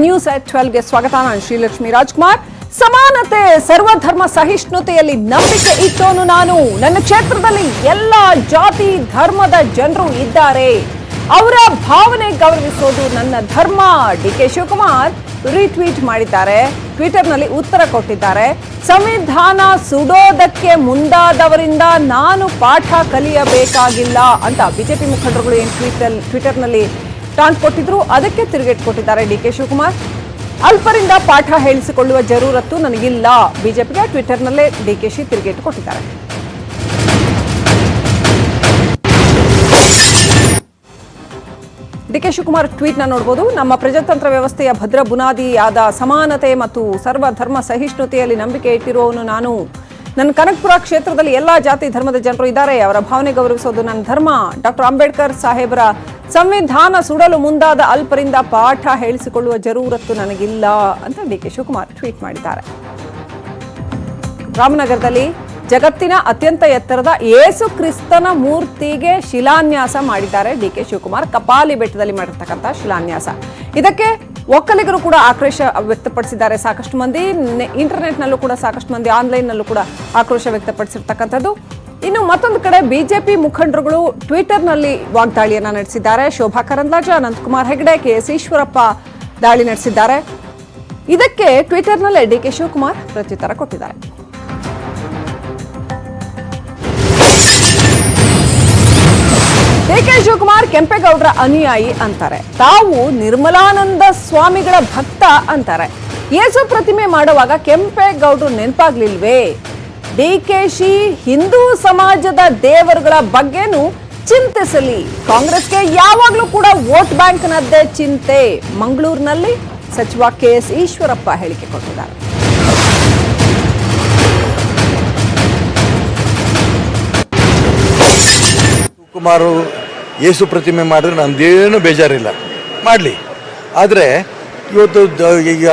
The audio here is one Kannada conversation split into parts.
ನ್ಯೂಸ್ at 12ಗೆ ಸ್ವಾಗತ. ನಾನು ಶ್ರೀಲಕ್ಷ್ಮಿ ರಾಜ್ಕುಮಾರ್. ಸಮಾನತೆ ಸರ್ವಧರ್ಮ ಸಹಿಷ್ಣುತೆಯಲ್ಲಿ ನಂಬಿಕೆ ಇಟ್ಟೋನು ನಾನು. ನನ್ನ ಕ್ಷೇತ್ರದಲ್ಲಿ ಎಲ್ಲ ಜಾತಿ ಧರ್ಮದ ಜನರು ಇದ್ದಾರೆ, ಅವರ ಭಾವನೆ ಗೌರವಿಸೋದು ನನ್ನ ಧರ್ಮ. ಡಿಕೆ ಶಿವಕುಮಾರ್ ರೀಟ್ವೀಟ್ ಮಾಡಿದ್ದಾರೆ, ಟ್ವಿಟರ್ನಲ್ಲಿ ಉತ್ತರ ಕೊಟ್ಟಿದ್ದಾರೆ. ಸಂವಿಧಾನ ಸುಡೋದಕ್ಕೆ ಮುಂದಾದವರಿಂದ ನಾನು ಪಾಠ ಕಲಿಯಬೇಕಾಗಿಲ್ಲ ಅಂತ ಬಿಜೆಪಿ ಮುಖಂಡರುಗಳು ಏನು ಟ್ವಿಟರ್ನಲ್ಲಿ ಟಾಂಟ್ ಕೊಟ್ಟಿದ್ರು, ಅದಕ್ಕೆ ತಿರುಗೇಟು ಕೊಟ್ಟಿದ್ದಾರೆ ಡಿಕೆ ಶಿವಕುಮಾರ್. ಅಲ್ಪರಿಂದ ಪಾಠ ಹೇಳಿಸಿಕೊಳ್ಳುವ ಜರೂರತ್ತು ನನಗಿಲ್ಲ. ಬಿಜೆಪಿಗೆ ಟ್ವಿಟರ್ನಲ್ಲೇ ಡಿಕೆಶಿ ತಿರುಗೇಟು ಕೊಟ್ಟಿದ್ದಾರೆ. ಡಿಕೆ ಶಿವಕುಮಾರ್ ಟ್ವೀಟ್ನ ನೋಡಬಹುದು. ನಮ್ಮ ಪ್ರಜಾತಂತ್ರ ವ್ಯವಸ್ಥೆಯ ಭದ್ರ ಬುನಾದಿಯಾದ ಸಮಾನತೆ ಮತ್ತು ಸರ್ವಧರ್ಮ ಸಹಿಷ್ಣುತೆಯಲ್ಲಿ ನಂಬಿಕೆ ಇಟ್ಟಿರುವವನು ನಾನು. ನನ್ನ ಕನಕಪುರ ಕ್ಷೇತ್ರದಲ್ಲಿ ಎಲ್ಲಾ ಜಾತಿ ಧರ್ಮದ ಜನರು ಇದ್ದಾರೆ, ಅವರ ಭಾವನೆ ಗೌರವಿಸೋದು ನನ್ನ ಧರ್ಮ. ಡಾಕ್ಟರ್ ಅಂಬೇಡ್ಕರ್ ಸಾಹೇಬರ ಸಂವಿಧಾನ ಸುಡಲು ಮುಂದಾದ ಅಲ್ಪರಿಂದ ಪಾಠ ಹೇಳಿಸಿಕೊಳ್ಳುವ ಜರೂರತ್ತು ನನಗಿಲ್ಲ ಅಂತ ಡಿಕೆ ಶಿವಕುಮಾರ್ ಟ್ವೀಟ್ ಮಾಡಿದ್ದಾರೆ. ರಾಮನಗರದಲ್ಲಿ ಜಗತ್ತಿನ ಅತ್ಯಂತ ಎತ್ತರದ ಯೇಸು ಕ್ರಿಸ್ತನ ಮೂರ್ತಿಗೆ ಶಿಲಾನ್ಯಾಸ ಮಾಡಿದ್ದಾರೆ ಡಿಕೆ ಶಿವಕುಮಾರ್. ಕಪಾಲಿ ಬೆಟ್ಟದಲ್ಲಿ ಮಾಡಿರ್ತಕ್ಕಂಥ ಶಿಲಾನ್ಯಾಸ. ಇದಕ್ಕೆ ಒಕ್ಕಲಿಗರು ಕೂಡ ಆಕ್ರೋಶ ವ್ಯಕ್ತಪಡಿಸಿದ್ದಾರೆ. ಸಾಕಷ್ಟು ಮಂದಿ ಇಂಟರ್ನೆಟ್ನಲ್ಲೂ ಕೂಡ ಸಾಕಷ್ಟು ಮಂದಿ ಆನ್ಲೈನ್ನಲ್ಲೂ ಕೂಡ ಆಕ್ರೋಶ ವ್ಯಕ್ತಪಡಿಸಿರ್ತಕ್ಕಂಥದ್ದು. ಇನ್ನು ಮತ್ತೊಂದು ಕಡೆ ಬಿಜೆಪಿ ಮುಖಂಡರುಗಳು ಟ್ವಿಟರ್ನಲ್ಲಿ ವಾಗ್ದಾಳಿಯನ್ನ ನಡೆಸಿದ್ದಾರೆ. ಶೋಭಾ ಕರಂದ್ಲಾಜೆ, ಅನಂತಕುಮಾರ್ ಹೆಗಡೆ, ಕೆಎಸ್ ಈಶ್ವರಪ್ಪ ದಾಳಿ ನಡೆಸಿದ್ದಾರೆ. ಇದಕ್ಕೆ ಟ್ವಿಟರ್ನಲ್ಲೇ ಡಿಕೆ ಶಿವಕುಮಾರ್ ಪ್ರತ್ಯುತ್ತರ ಕೊಟ್ಟಿದ್ದಾರೆ. ಡಿಕೆ ಶಿವಕುಮಾರ್ ಕೆಂಪೇಗೌಡರ ಅನುಯಾಯಿ ಅಂತಾರೆ, ತಾವು ನಿರ್ಮಲಾನಂದ ಸ್ವಾಮಿಗಳ ಭಕ್ತ ಅಂತಾರೆ. ಯೇಸು ಪ್ರತಿಮೆ ಮಾಡುವಾಗ ಕೆಂಪೇಗೌಡರು ನೆನಪಾಗ್ಲಿಲ್ವೇ? ಡಿಕೆಶಿ ಹಿಂದೂ ಸಮಾಜದ ದೇವರುಗಳ ಬಗ್ಗೆನೂ ಚಿಂತಿಸಲಿ, ಕಾಂಗ್ರೆಸ್ಗೆ ಯಾವಾಗಲೂ ಕೂಡ ವೋಟ್ ಬ್ಯಾಂಕ್ನದ್ದೇ ಚಿಂತೆ. ಮಂಗಳೂರಿನಲ್ಲಿ ಸಚಿವ ಕೆಎಸ್ ಈಶ್ವರಪ್ಪ ಹೇಳಿಕೆ ಕೊಟ್ಟಿದ್ದಾರೆ. ಕುಮಾರು ಯೇಸು ಪ್ರತಿಮೆ ಮಾಡಿದ್ರೆ ನಂದೇನು ಬೇಜಾರಿಲ್ಲ, ಮಾಡಲಿ. ಆದರೆ ಇವತ್ತು ಈಗ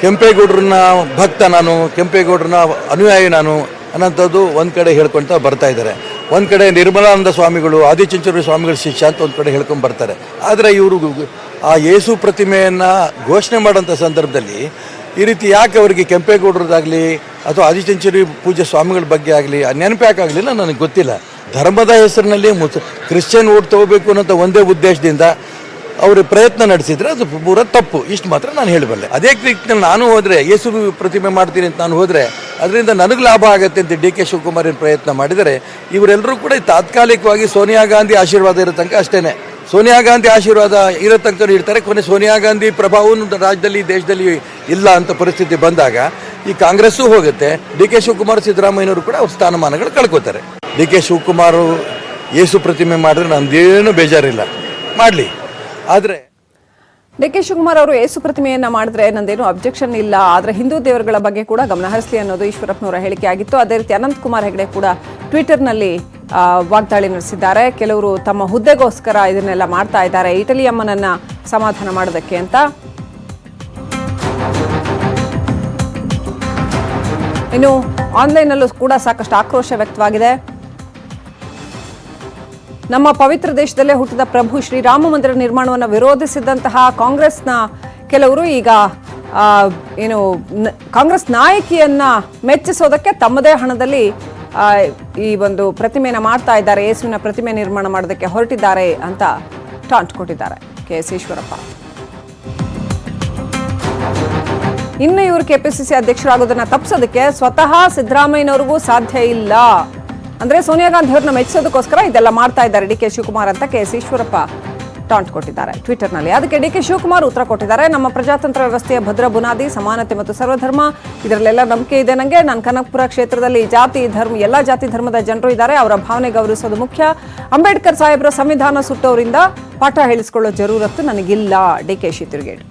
ಕೆಂಪೇಗೌಡರನ್ನ ಭಕ್ತ ನಾನು, ಕೆಂಪೇಗೌಡರನ್ನ ಅನುಯಾಯಿ ನಾನು ಅನ್ನೋಂಥದ್ದು ಒಂದು ಕಡೆ ಹೇಳ್ಕೊಳ್ತಾ ಬರ್ತಾ ಇದ್ದಾರೆ. ಒಂದು ಕಡೆ ನಿರ್ಮಲಾನಂದ ಸ್ವಾಮಿಗಳು, ಆದಿಚುಂಚನಗಿರಿ ಸ್ವಾಮಿಗಳ ಶಿಷ್ಯ ಅಂತ ಒಂದು ಕಡೆ ಹೇಳ್ಕೊಂಡು ಬರ್ತಾರೆ. ಆದರೆ ಇವರು ಆ ಯೇಸು ಪ್ರತಿಮೆಯನ್ನು ಘೋಷಣೆ ಮಾಡೋಂಥ ಸಂದರ್ಭದಲ್ಲಿ ಈ ರೀತಿ ಯಾಕೆ ಅವರಿಗೆ ಕೆಂಪೇಗೌಡರದಾಗಲಿ ಅಥವಾ ಆದಿಚುಂಚನಗಿರಿ ಪೂಜೆ ಸ್ವಾಮಿಗಳ ಬಗ್ಗೆ ಆಗಲಿ ನೆನಪು ಯಾಕಾಗಲಿಲ್ಲ ನನಗೆ ಗೊತ್ತಿಲ್ಲ. ಧರ್ಮದ ಹೆಸರಿನಲ್ಲಿ ಕ್ರಿಶ್ಚಿಯನ್ ಓಟ್ ತಗೋಬೇಕು ಅನ್ನೋ ಒಂದೇ ಉದ್ದೇಶದಿಂದ ಅವರು ಪ್ರಯತ್ನ ನಡೆಸಿದ್ರೆ ಅದು ಪೂರ ತಪ್ಪು. ಇಷ್ಟು ಮಾತ್ರ ನಾನು ಹೇಳಬಲ್ಲೆ. ಅದೇ ರೀತಿಯಲ್ಲಿ ನಾನು ಹೋದರೆ ಯೇಸು ಪ್ರತಿಮೆ ಮಾಡ್ತೀನಿ ಅಂತ ನಾನು ಹೋದರೆ ಅದರಿಂದ ನನಗೆ ಲಾಭ ಆಗುತ್ತೆ ಅಂತ ಡಿ ಕೆ ಶಿವಕುಮಾರ್ ಪ್ರಯತ್ನ ಮಾಡಿದರೆ, ಇವರೆಲ್ಲರೂ ಕೂಡ ತಾತ್ಕಾಲಿಕವಾಗಿ ಸೋನಿಯಾ ಗಾಂಧಿ ಆಶೀರ್ವಾದ ಇರೋ ತನಕ ಅಷ್ಟೇ. ಸೋನಿಯಾ ಗಾಂಧಿ ಆಶೀರ್ವಾದ ಇರೋ ತನಕ ಇರ್ತಾರೆ. ಕೊನೆ ಸೋನಿಯಾ ಗಾಂಧಿ ಪ್ರಭಾವವನ್ನು ರಾಜ್ಯದಲ್ಲಿ ದೇಶದಲ್ಲಿ ಇಲ್ಲ ಅಂತ ಪರಿಸ್ಥಿತಿ ಬಂದಾಗ ಈ ಕಾಂಗ್ರೆಸ್ಸು ಹೋಗುತ್ತೆ. ಡಿ ಕೆ ಶಿವಕುಮಾರ್ ಸಿದ್ದರಾಮಯ್ಯನವರು ಕೂಡ ಅವ್ರ ಸ್ಥಾನಮಾನಗಳು ಕಳ್ಕೊತಾರೆ. ಡಿ ಕೆ ಶಿವಕುಮಾರ್ ಯೇಸು ಪ್ರತಿಮೆ ಮಾಡಿದ್ರೆ ನಂದೇನು ಬೇಜಾರಿಲ್ಲ, ಮಾಡಲಿ. ಆದರೆ ಡಿ ಕೆ ಶಿವಕುಮಾರ್ ಅವರು ಯೇಸು ಪ್ರತಿಮೆಯನ್ನ ಮಾಡಿದ್ರೆ ನಂದೇನು ಅಬ್ಜೆಕ್ಷನ್ ಇಲ್ಲ, ಆದರೆ ಹಿಂದೂ ದೇವರುಗಳ ಬಗ್ಗೆ ಕೂಡ ಗಮನ ಹರಿಸಲಿ ಅನ್ನೋದು ಈಶ್ವರಪ್ಪನವರ ಹೇಳಿಕೆ ಆಗಿತ್ತು. ಅದೇ ರೀತಿ ಅನಂತಕುಮಾರ್ ಹೆಗಡೆ ಕೂಡ ಟ್ವಿಟರ್ನಲ್ಲಿ ವಾಗ್ದಾಳಿ ನಡೆಸಿದ್ದಾರೆ. ಕೆಲವರು ತಮ್ಮ ಹುದ್ದೆಗೋಸ್ಕರ ಇದನ್ನೆಲ್ಲ ಮಾಡ್ತಾ ಇದ್ದಾರೆ, ಇಟಲಿ ಅಮ್ಮನನ್ನ ಸಮಾಧಾನ ಮಾಡೋದಕ್ಕೆ ಅಂತ. ಇನ್ನು ಆನ್ಲೈನ್ನಲ್ಲೂ ಕೂಡ ಸಾಕಷ್ಟು ಆಕ್ರೋಶ ವ್ಯಕ್ತವಾಗಿದೆ. ನಮ್ಮ ಪವಿತ್ರ ದೇಶದಲ್ಲೇ ಹುಟ್ಟಿದ ಪ್ರಭು ಶ್ರೀರಾಮ ಮಂದಿರ ನಿರ್ಮಾಣವನ್ನು ವಿರೋಧಿಸಿದಂತಹ ಕಾಂಗ್ರೆಸ್ನ ಕೆಲವರು ಈಗ ಕಾಂಗ್ರೆಸ್ ನಾಯಕಿಯನ್ನ ಮೆಚ್ಚಿಸೋದಕ್ಕೆ ತಮ್ಮದೇ ಹಣದಲ್ಲಿ ಈ ಒಂದು ಪ್ರತಿಮೆಯನ್ನು ಮಾಡ್ತಾ ಇದ್ದಾರೆ, ಯೇಸುವಿನ ಪ್ರತಿಮೆ ನಿರ್ಮಾಣ ಮಾಡೋದಕ್ಕೆ ಹೊರಟಿದ್ದಾರೆ ಅಂತ ಟಾಂಟ್ ಕೊಟ್ಟಿದ್ದಾರೆ ಕೆಎಸ್ ಈಶ್ವರಪ್ಪ. ಇನ್ನು ಇವರು ಕೆಪಿಸಿಸಿ ಅಧ್ಯಕ್ಷರಾಗೋದನ್ನ ತಪ್ಪಿಸೋದಕ್ಕೆ ಸ್ವತಃ ಸಿದ್ದರಾಮಯ್ಯನವರಿಗೂ ಸಾಧ್ಯ ಇಲ್ಲ. ಅಂದ್ರೆ ಸೋನಿಯಾ ಗಾಂಧಿ ಅವ್ರನ್ನ ಮೆಚ್ಚಿಸೋದಕ್ಕೋಸ್ಕರ ಇದೆಲ್ಲ ಮಾಡ್ತಾ ಇದ್ದಾರೆ ಡಿ ಕೆ ಶಿವಕುಮಾರ್ ಅಂತ ಕೆಎಸ್ ಈಶ್ವರಪ್ಪ ಟಾಂಟ್ ಕೊಟ್ಟಿದ್ದಾರೆ ಟ್ವಿಟರ್ನಲ್ಲಿ. ಅದಕ್ಕೆ ಡಿ ಕೆ ಶಿವಕುಮಾರ್ ಉತ್ತರ ಕೊಟ್ಟಿದ್ದಾರೆ. ನಮ್ಮ ಪ್ರಜಾತಂತ್ರ ವ್ಯವಸ್ಥೆಯ ಭದ್ರ ಬುನಾದಿ ಸಮಾನತೆ ಮತ್ತು ಸರ್ವಧರ್ಮ, ಇದರಲ್ಲೆಲ್ಲ ನಂಬಿಕೆ ಇದೆ ನನಗೆ. ನಾನು ಕನಕಪುರ ಕ್ಷೇತ್ರದಲ್ಲಿ ಎಲ್ಲ ಜಾತಿ ಧರ್ಮದ ಜನರು ಇದ್ದಾರೆ, ಅವರ ಭಾವನೆ ಗೌರವಿಸೋದು ಮುಖ್ಯ. ಅಂಬೇಡ್ಕರ್ ಸಾಹೇಬರ ಸಂವಿಧಾನ ಸುಟ್ಟವರಿಂದ ಪಾಠ ಹೇಳಿಸಿಕೊಳ್ಳೋ ಜರೂರತ್ತು ನನಗಿಲ್ಲ. ಡಿಕೆಶಿ ತಿರುಗೇಟು.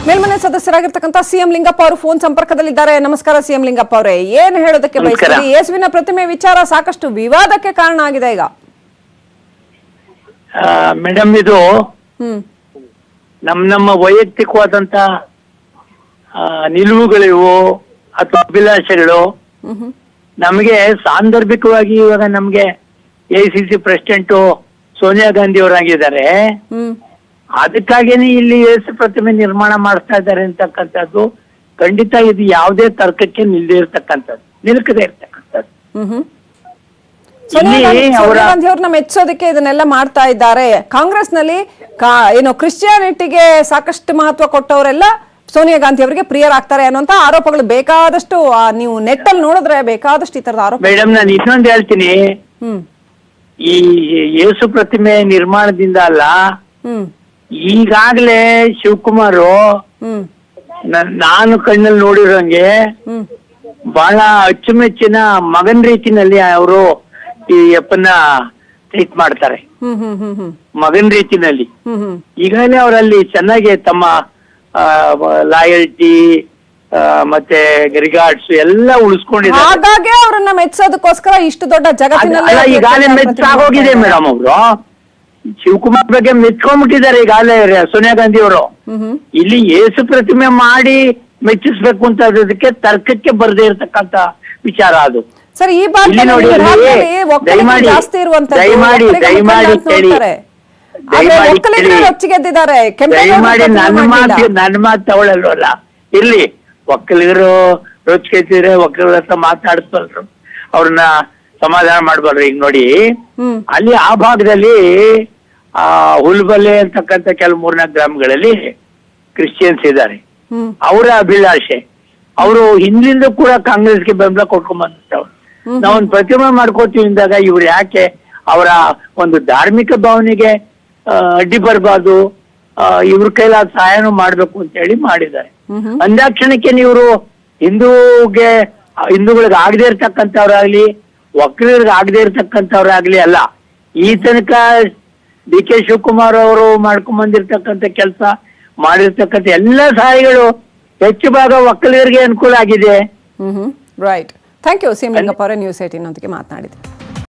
ಮೇಲ್ಮನೆ ಸದಸ್ಯರಾಗಿರ್ತಕ್ಕಂಥ ಸಿಎಂ ಲಿಂಗಪ್ಪ ಅವರು ಫೋನ್ ಸಂಪರ್ಕದಲ್ಲಿದ್ದಾರೆ. ನಮಸ್ಕಾರ ಸಿಎಂ ಲಿಂಗಪ್ಪ ಅವರೇ, ಏನ್ ಹೇಳೋದಕ್ಕೆ ಬಯಸ್ತೀರಿ? ಯೇಸುವಿನ ಪ್ರತಿಮೆ ವಿಚಾರ ಸಾಕಷ್ಟು ವಿವಾದಕ್ಕೆ ಕಾರಣ ಆಗಿದೆ ಈಗ. ಮೇಡಮ್, ಇದು ನಮ್ಮ ವೈಯಕ್ತಿಕವಾದಂತ ನಿಲುವುಗಳಿವು ಅಥವಾ ಅಭಿಲಾಷೆಗಳು ನಮಗೆ ಸಾಂದರ್ಭಿಕವಾಗಿ ಇವಾಗ ನಮ್ಗೆ AICC ಪ್ರೆಸಿಡೆಂಟು ಸೋನಿಯಾ ಗಾಂಧಿ ಅವರಾಗಿದ್ದಾರೆ. ಹ್ಮ್ ಅದಕ್ಕಾಗೇನೆ ಇಲ್ಲಿ ಯೇಸು ಪ್ರತಿಮೆ ನಿರ್ಮಾಣ ಮಾಡ್ತಾ ಇದ್ದಾರೆ ಅಂತಕ್ಕಂಥದ್ದು ಖಂಡಿತ ಇದು ಯಾವುದೇ ತರ್ಕಕ್ಕೆ ನಿಲ್ಕದೇ ಇರ್ತಕ್ಕಂಥದ್ದು. ಹ್ಮ್ ಸೋನಿಯಾ ಗಾಂಧಿ ಅವ್ರನ್ನ ಮೆಚ್ಚೋದಕ್ಕೆ ಇದನ್ನೆಲ್ಲ ಮಾಡ್ತಾ ಇದ್ದಾರೆ. ಕಾಂಗ್ರೆಸ್ನಲ್ಲಿ ಏನು ಕ್ರಿಶ್ಚಿಯಾನಿಟಿಗೆ ಸಾಕಷ್ಟು ಮಹತ್ವ ಕೊಟ್ಟವರೆಲ್ಲ ಸೋನಿಯಾ ಗಾಂಧಿ ಅವರಿಗೆ ಪ್ರಿಯರಾಗ್ತಾರೆ ಅನ್ನುವಂತ ಆರೋಪಗಳು ಬೇಕಾದಷ್ಟು ನೀವು ನೆಟ್ ಅಲ್ಲಿ ನೋಡಿದ್ರೆ ಬೇಕಾದಷ್ಟು ಈ ತರದ ಆರೋಪ. ಮೇಡಮ್ ನಾನು ಇನ್ನೊಂದು ಹೇಳ್ತೀನಿ, ಈ ಯೇಸು ಪ್ರತಿಮೆ ನಿರ್ಮಾಣದಿಂದ ಅಲ್ಲ, ಈಗಾಗ್ಲೇ ಶಿವಕುಮಾರ್ ನಾನು ಕಣ್ಣಲ್ಲಿ ನೋಡಿರೋಂಗೆ ಬಹಳ ಅಚ್ಚುಮೆಚ್ಚಿನ ಮಗನ್ ರೀತಿನಲ್ಲಿ ಅವರು ಈ ಅಪ್ಪನ ಟ್ರೀಟ್ ಮಾಡ್ತಾರೆ. ಮಗನ್ ರೀತಿನಲ್ಲಿ ಈಗಾಗಲೇ ಅವರಲ್ಲಿ ಚೆನ್ನಾಗಿ ತಮ್ಮ ಲಾಯಲ್ಟಿ ಮತ್ತೆ ರಿಗಾರ್ಡ್ಸ್ ಎಲ್ಲ ಉಳಿಸ್ಕೊಂಡಿದ್ದಾರೆ. ಹಾಗಾಗಿ ಅವರನ್ನ ಮೆಚ್ಚೋದಕ್ಕೋಸ್ಕರ ಇಷ್ಟು ದೊಡ್ಡ ಜಗತ್ತಿನಲ್ಲಿ ಈಗಾಗಲೇ ಮೆಚ್ಚಾಗೋಗಿದೆ ಮೇಡಮ್. ಅವರು ಶಿವಕುಮಾರ್ ಬಗ್ಗೆ ಮೆಚ್ಕೊಂಡ್ಬಿಟ್ಟಿದ್ದಾರೆ ಈಗಾಗಲೇ ಸೋನಿಯಾ ಗಾಂಧಿ ಅವರು. ಇಲ್ಲಿ ಯೇಸು ಪ್ರತಿಮೆ ಮಾಡಿ ಮೆಚ್ಚಿಸ್ಬೇಕು ಅಂತ ಅದಕ್ಕೆ ತರ್ಕಕ್ಕೆ ಬರದೇ ಇರತಕ್ಕಂತ ವಿಚಾರ ಅದು. ಸರ್ ಈ ಜಾಸ್ತಿ ನನ್ನ ಮಾತು ತಗೊಳ್ಳಲ್ವಲ್ಲ. ಇರ್ಲಿ, ಒಕ್ಕಲಿಗರು ರೊಚ್ಚಿಗೆತ್ತಿದ್ರೆ ಒಕ್ಕಲಿಗರ ಹತ್ರ ಮಾತಾಡಿಸ್ಬಲ್ರು, ಅವ್ರನ್ನ ಸಮಾಧಾನ ಮಾಡ್ಬಲ್ರು. ಈಗ ನೋಡಿ ಅಲ್ಲಿ ಆ ಭಾಗದಲ್ಲಿ ಹುಲ್ಬಲೆ ಅಂತಕ್ಕಂಥ ಕೆಲವು 3-4 ಗ್ರಾಮಗಳಲ್ಲಿ ಕ್ರಿಶ್ಚಿಯನ್ಸ್ ಇದ್ದಾರೆ. ಅವರ ಅಭಿಲಾಷೆ, ಅವರು ಹಿಂದಿಂದ ಕೂಡ ಕಾಂಗ್ರೆಸ್ಗೆ ಬೆಂಬಲ ಕೊಟ್ಕೊಂಡ್ ಬಂದಿರ್ತಾವ್ರು. ನಾವೊಂದು ಪ್ರತಿಮೆ ಮಾಡ್ಕೋತೀವಿ ಅಂದಾಗ ಇವ್ರು ಯಾಕೆ ಅವರ ಒಂದು ಧಾರ್ಮಿಕ ಭಾವನೆಗೆ ಅಡ್ಡಿ ಬರಬಾರ್ದು, ಇವ್ರ ಕೈಲಾದ ಸಹಾಯನೂ ಮಾಡ್ಬೇಕು ಅಂತ ಹೇಳಿ ಮಾಡಿದ್ದಾರೆ. ಅಂದಾಕ್ಷಣಕ್ಕೆ ಇವರು ಹಿಂದೂಗಳಿಗೆ ಆಗದೆ ಇರ್ತಕ್ಕಂಥವ್ರಾಗ್ಲಿ ಒಕ್ಕಲಿಗರಿಗೆ ಆಗದೆ ಇರ್ತಕ್ಕಂಥವ್ರಾಗ್ಲಿ ಅಲ್ಲ, ಈ ತನಕ DK ಶಿವಕುಮಾರ್ ಅವರು ಮಾಡ್ಕೊಂಡ್ ಬಂದಿರ್ತಕ್ಕಂಥ ಕೆಲಸ ಮಾಡಿರ್ತಕ್ಕಂಥ ಎಲ್ಲ ಸಹಾಯಗಳು ಹೆಚ್ಚು ಭಾಗ ಒಕ್ಕಲಿಗರಿಗೆ ಅನುಕೂಲ ಆಗಿದೆ. Right. Thank you CM Lingappa ಅವರೇ ನ್ಯೂಸ್ 18 ನೊಂದಿಗೆ ಮಾತನಾಡಿದೆ.